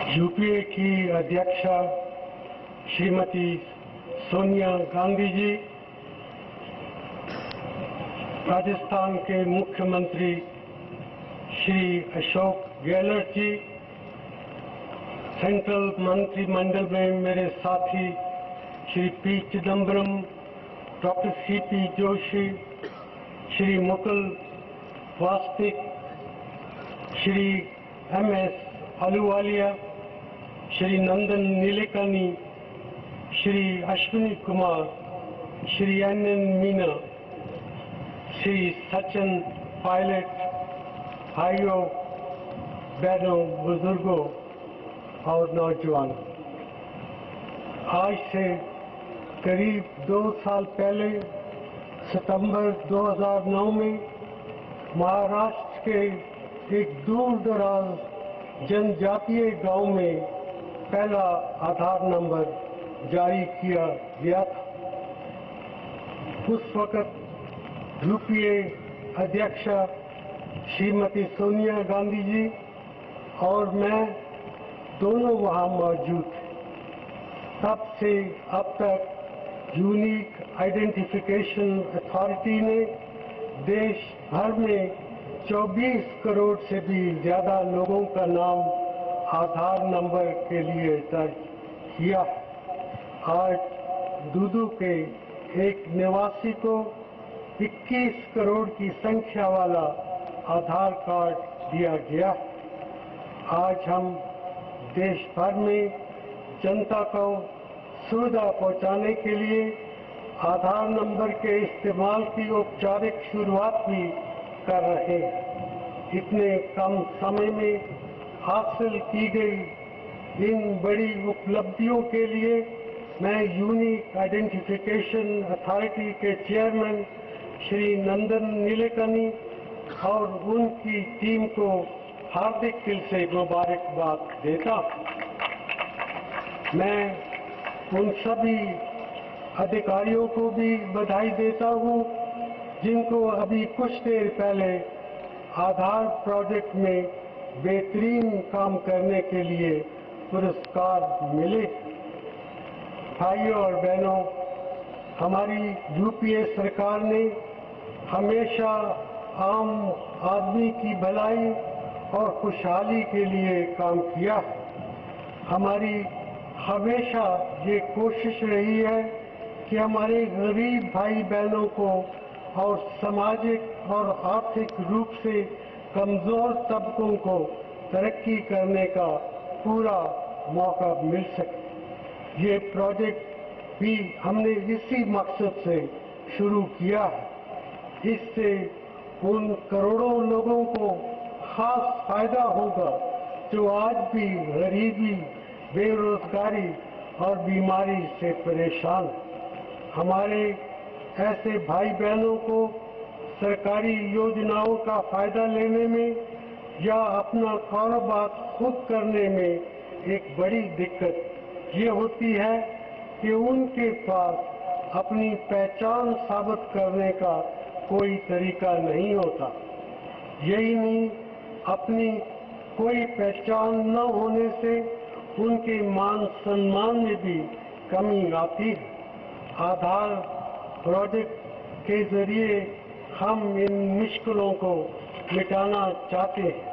UPA की अध्यक्षा श्रीमती सोनिया गांधी जी, राजस्थान के मुख्यमंत्री श्री अशोक गहलोत जी, सेंट्रल मंत्रिमंडल में मेरे साथी Shri P Chidambaram, doctor CP Joshi, Shri Mukul Wasnik, Shri MS Ahluwalia, Shri Nandan Nilekani, Shri Ashwini Kumar, Shri NN Meena, Shri Sachin Pilot, भाइयों बहनों, बुजुर्गों और नौजवान, आज से करीब 2 साल पहले सितंबर 2009 में महाराष्ट्र के एक दूर दराज जनजातीय गांव में पहला आधार नंबर जारी किया गया था। उस वक्त यूपीए अध्यक्षा श्रीमती सोनिया गांधी जी और मैं दोनों वहां मौजूद थे। तब से अब तक यूनिक आइडेंटिफिकेशन अथॉरिटी ने देश भर में 24 करोड़ से भी ज्यादा लोगों का नाम आधार नंबर के लिए दर्ज किया। आज दूदू के एक निवासी को 21 करोड़ की संख्या वाला आधार कार्ड दिया गया। आज हम देश भर में जनता को सुविधा पहुंचाने के लिए आधार नंबर के इस्तेमाल की औपचारिक शुरुआत भी कर रहे हैं। इतने कम समय में हासिल की गई इन बड़ी उपलब्धियों के लिए मैं यूनिक आइडेंटिफिकेशन अथॉरिटी के चेयरमैन श्री नंदन नीलेकनी और उनकी टीम को हार्दिक दिल से मुबारकबाद देता हूं। मैं उन सभी अधिकारियों को भी बधाई देता हूं जिनको अभी कुछ देर पहले आधार प्रोजेक्ट में बेहतरीन काम करने के लिए पुरस्कार मिले। भाइयों और बहनों, हमारी यूपीए सरकार ने हमेशा आम आदमी की भलाई और खुशहाली के लिए काम किया। हमारी हमेशा ये कोशिश रही है कि हमारे गरीब भाई बहनों को और सामाजिक और आर्थिक रूप से कमजोर तबकों को तरक्की करने का पूरा मौका मिल सके। ये प्रोजेक्ट भी हमने इसी मकसद से शुरू किया है। इससे उन करोड़ों लोगों को खास फायदा होगा जो आज भी गरीबी, बेरोजगारी और बीमारी से परेशान हैं। हमारे ऐसे भाई बहनों को सरकारी योजनाओं का फायदा लेने में या अपना कारोबार खुद करने में एक बड़ी दिक्कत ये होती है कि उनके पास अपनी पहचान साबित करने का कोई तरीका नहीं होता। यही नहीं, अपनी कोई पहचान न होने से उनके मान सम्मान में भी कमी आती है। आधार प्रोजेक्ट के जरिए हम इन मुश्किलों को मिटाना चाहते हैं।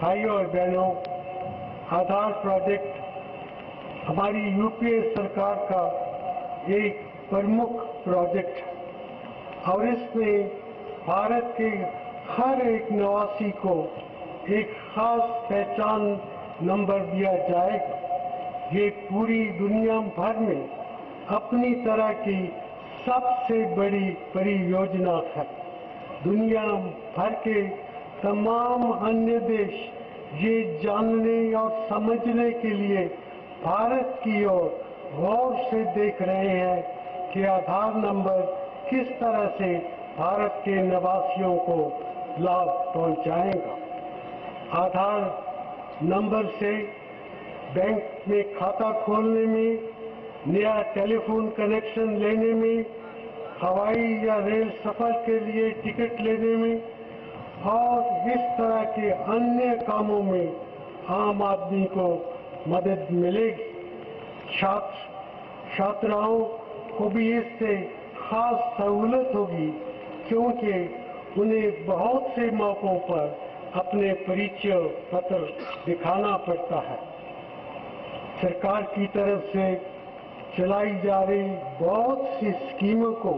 भाइयों और बहनों, आधार प्रोजेक्ट हमारी यूपीए सरकार का एक प्रमुख प्रोजेक्ट है और इसमें भारत के हर एक निवासी को एक खास पहचान नंबर दिया जाएगा। ये पूरी दुनिया भर में अपनी तरह की सबसे बड़ी परियोजना है। दुनिया भर के तमाम अन्य देश ये जानने और समझने के लिए भारत की ओर गौर से देख रहे हैं कि आधार नंबर किस तरह से भारत के निवासियों को लाभ पहुंचाएगा। आधार नंबर से बैंक में खाता खोलने में, नया टेलीफोन कनेक्शन लेने में, हवाई या रेल सफर के लिए टिकट लेने में और इस तरह के अन्य कामों में आम आदमी को मदद मिलेगी। छात्राओं को भी इससे खास सहूलत होगी, क्योंकि उन्हें बहुत से मौकों पर अपने परिचय पत्र दिखाना पड़ता है। सरकार की तरफ से चलाई जा रही बहुत सी स्कीमों को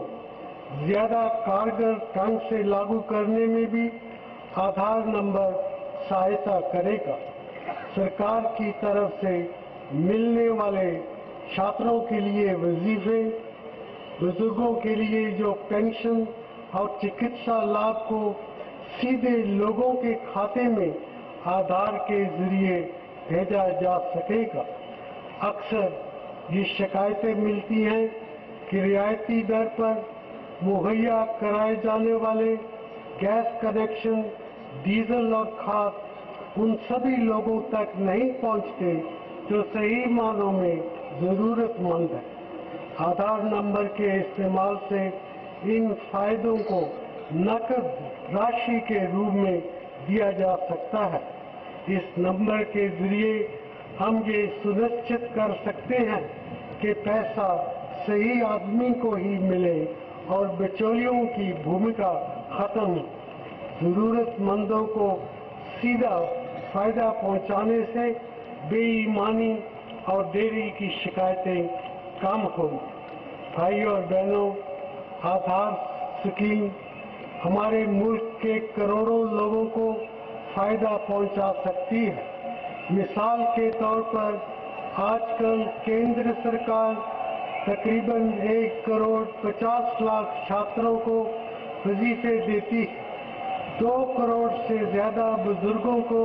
ज्यादा कारगर ढंग से लागू करने में भी आधार नंबर सहायता करेगा। सरकार की तरफ से मिलने वाले छात्रों के लिए वजीफे, बुजुर्गों के लिए जो पेंशन और चिकित्सा लाभ को सीधे लोगों के खाते में आधार के जरिए भेजा जा सकेगा। अक्सर ये शिकायतें मिलती हैं कि रियायती दर पर मुहैया कराए जाने वाले गैस कनेक्शन, डीजल और खाद उन सभी लोगों तक नहीं पहुंचते जो सही मानों में जरूरतमंद है। आधार नंबर के इस्तेमाल से इन फायदों को नकद राशि के रूप में दिया जा सकता है। इस नंबर के जरिए हम ये सुनिश्चित कर सकते हैं कि पैसा सही आदमी को ही मिले और बिचौलियों की भूमिका खत्म। जरूरतमंदों को सीधा फायदा पहुंचाने से बेईमानी और देरी की शिकायतें कम होंगी। भाइयों और बहनों, आधार स्कीम हमारे मुल्क के करोड़ों लोगों को फायदा पहुंचा सकती है। मिसाल के तौर पर आजकल केंद्र सरकार तकरीबन 1 करोड़ 50 लाख छात्रों को वजीफे देती है। 2 करोड़ से ज्यादा बुजुर्गों को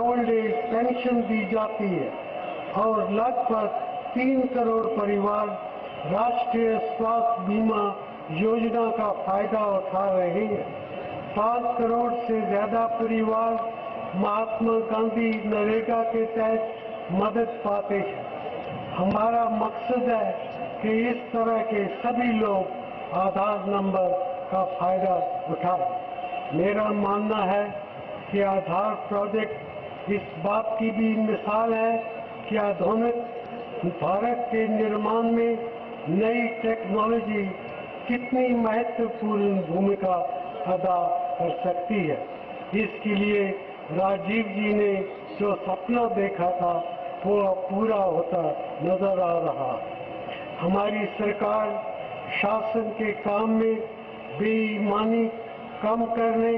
ओल्ड एज पेंशन दी जाती है और लगभग 3 करोड़ परिवार राष्ट्रीय स्वास्थ्य बीमा योजना का फायदा उठा रहे हैं। 5 करोड़ से ज्यादा परिवार महात्मा गांधी नरेगा के तहत मदद पाते हैं। हमारा मकसद है कि इस तरह के सभी लोग आधार नंबर का फायदा उठाएं। मेरा मानना है कि आधार प्रोजेक्ट इस बात की भी मिसाल है कि आधुनिक भारत के निर्माण में नई टेक्नोलॉजी कितनी महत्वपूर्ण भूमिका अदा कर सकती है। इसके लिए राजीव जी ने जो सपना देखा था वो पूरा होता नजर आ रहा। हमारी सरकार शासन के काम में बेईमानी कम करने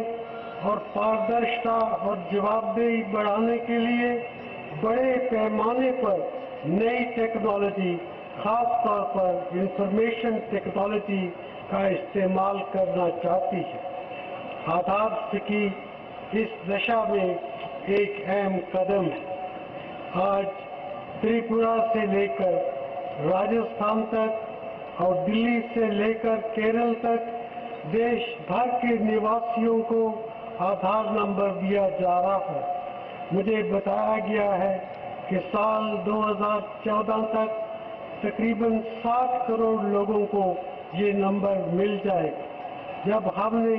और पारदर्शिता और जवाबदेही बढ़ाने के लिए बड़े पैमाने पर नई टेक्नोलॉजी, खास तौर पर इंफॉर्मेशन टेक्नोलॉजी का इस्तेमाल करना चाहती है। आधार स्कीम इस दिशा में एक अहम कदम है। आज त्रिपुरा से लेकर राजस्थान तक और दिल्ली से लेकर केरल तक देश भर के निवासियों को आधार नंबर दिया जा रहा है। मुझे बताया गया है कि साल 2014 तक तकरीबन 60 करोड़ लोगों को ये नंबर मिल जाएगा। जब हमने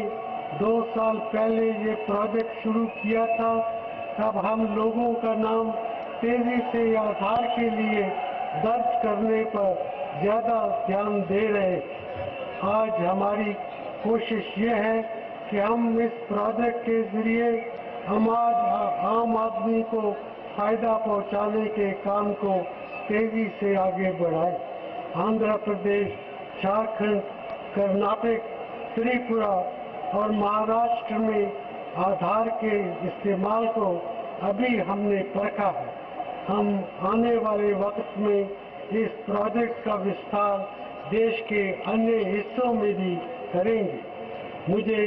2 साल पहले ये प्रोजेक्ट शुरू किया था, तब हम लोगों का नाम तेजी से आधार के लिए दर्ज करने पर ज्यादा ध्यान दे रहे। आज हमारी कोशिश ये है कि हम इस प्रोजेक्ट के जरिए हम आज आम आदमी को फायदा पहुंचाने के काम को तेजी से आगे बढ़ाएं। आंध्र प्रदेश, झारखंड, कर्नाटक, त्रिपुरा और महाराष्ट्र में आधार के इस्तेमाल को अभी हमने परखा है। हम आने वाले वक्त में इस प्रोजेक्ट का विस्तार देश के अन्य हिस्सों में भी करेंगे। मुझे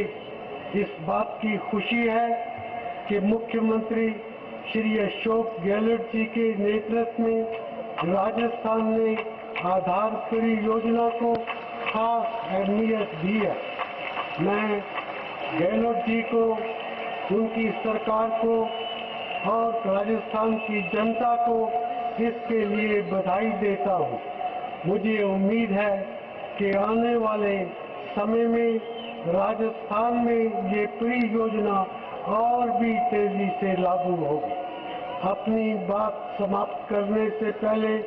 इस बात की खुशी है कि मुख्यमंत्री श्री अशोक गहलोत जी के नेतृत्व में राजस्थान ने आधार परियोजना को खास अहमियत दी है। मैं गहलोत जी को, उनकी सरकार को और राजस्थान की जनता को इसके लिए बधाई देता हूँ। मुझे उम्मीद है कि आने वाले समय में राजस्थान में ये परियोजना और भी तेजी से लागू होगी। अपनी बात समाप्त करने से पहले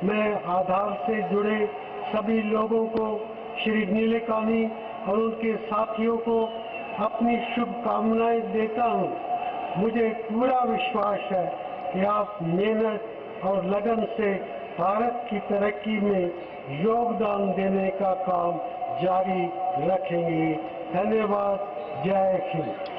मैं आधार से जुड़े सभी लोगों को, श्री नीलेकानी और उनके साथियों को अपनी शुभकामनाएं देता हूं। मुझे पूरा विश्वास है कि आप मेहनत और लगन से भारत की तरक्की में योगदान देने का काम जारी रखेंगे। धन्यवाद। जय हिंद।